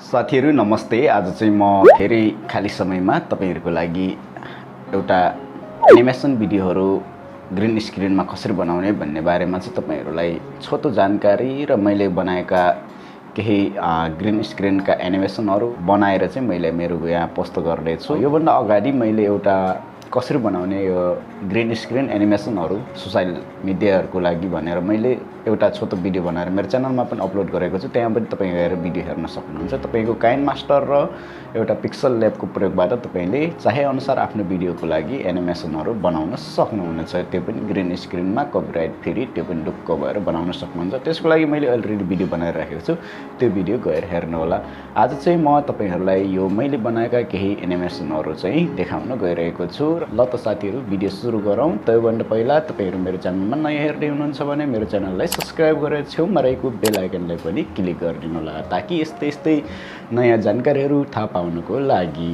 साथीहरु नमस्ते। आज चाहिँ म फेरि खाली समयमा तपाईहरुको लागि एउटा एनिमेसन भिडियोहरु ग्रीन स्क्रिनमा कसरी बनाउने भन्ने बारेमा चाहिँ तपाईहरुलाई छोटो जानकारी र मैले बनाएका केही ग्रीन स्क्रिनका एनिमेसनहरु बनाएर चाहिँ मैले मेरो यहाँ पोस्ट गर्ने छु। यो भन्दा अगाडि मैले एउटा कसरी बनाउने यो ग्रीन स्क्रिन एनिमेसनहरु सोशल मिडियाहरुको लागि भनेर मैले एउटा छोटो भिडियो बनाएर मेरो च्यानलमा पनि अपलोड गरेको छु। त्यहाँ पनि तपाई गएर भिडियो हेर्न सक्नुहुन्छ। तपाईको काइन मास्टर र एउटा पिक्सल ल्याबको प्रयोगबाट तपाईले चाहे अनुसार आफ्नो भिडियोको लागि एनिमेसनहरु बनाउन सक्नुहुनेछ। त्यो पनि ग्रीन स्क्रिनमा कपिराइट फ्री, त्यो पनि ढुक्क भएर बनाउन सक्नुहुन्छ। त्यसको लागि मैले अलरेडी भिडियो बनाएर राखेको छु, त्यो भिडियो गएर हेर्नु होला। आज चाहिँ म तपाईहरुलाई यो मैले बनाएका केही एनिमेसनहरु चाहिँ देखाउन गइरहेको छु। ल त साथीहरु भिडियो सुरु गरौँ। त्योभन्दा पहिला तपाईहरु मेरो च्यानलमा नयाँ हेर्दै हुनुहुन्छ भने मेरो च्यानललाई सब्स्क्राइब गरेर छेउमा रहेको बेल आइकनलाई पनि क्लिक गरिदिनु होला, ताकि यस्तै नयाँ जानकारीहरु थाहा पाउनको लागि।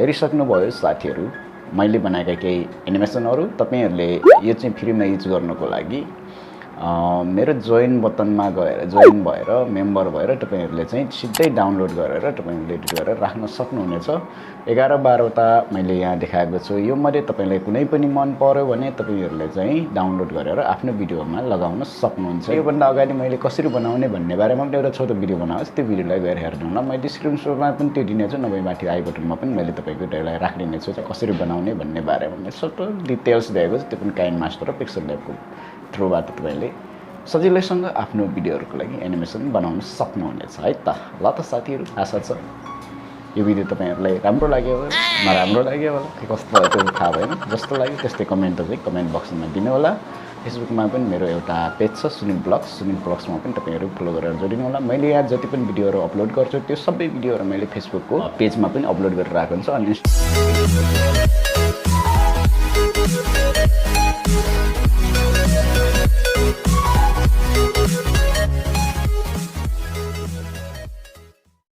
हेरिसक्नुभयो साथीहरु मैले बनाएका केही एनिमेसनहरु। तपाईहरुले यो चाहिँ फ्रीमा युज गर्नको लागि मेरो जोइन बटनमा गएर जोइन भएर मेम्बर भएर तपाईहरुले चाहिँ सिधै डाउनलोड गरेर तपाईहरुले एडिट गरेर राख्न सक्नुहुनेछ। 11-12 ता मैले यहाँ देखाएको छु। यो मध्ये तपाईलाई कुनै पनि मन पर्यो भने तपाईहरुले चाहिँ डाउनलोड गरेर आफ्नो भिडियोमा लगाउन सक्नुहुन्छ। यो भन्दा अगाडि मैले कसरी बनाउने भन्ने बारेमा पनि एउटा छोटो भिडियो बनाएको छु, त्यो भिडियोलाई गएर हेर्नु होला। मैले डिस्क्रिप्सनमा पनि त्यो दिनेछु, नभए माथि आई बटनमा पनि मैले तपाईको भिडियोलाई राखिदिने छु कसरी बनाउने भन्ने बारेमा मैले छोटो डिटेल्स दिएको छु। त्यो पनि काइन मास्टर र पिक्सल ल्याबको थ्रुबाट तपाईले सजिलैसँग आफ्नो भिडियोहरुको लागि एनिमेसन बनाउन सक्नुहुनेछ है त। ल त साथीहरु, आशा छ यो भिडियो तपाईहरुलाई राम्रो लाग्यो नराम्रो लाग्यो होला कि कस्तो भयो त्यो थाहा भएन जस्तो लाग्यो त्यस्तै कमेन्टहरू चाहिँ कमेन्ट बक्समा दिनु होला फेसबुकमा पनि मेरो एउटा पेज छ सुनिल ब्लग्समा पनि तपाईँहरू फलो गरेर जोडिनु होला मैले यहाँ जति पनि भिडियोहरू अपलोड गर्छु त्यो सबै भिडियोहरू मैले फेसबुकको पेजमा पनि अपलोड गरेर राखेको हुन्छ अनि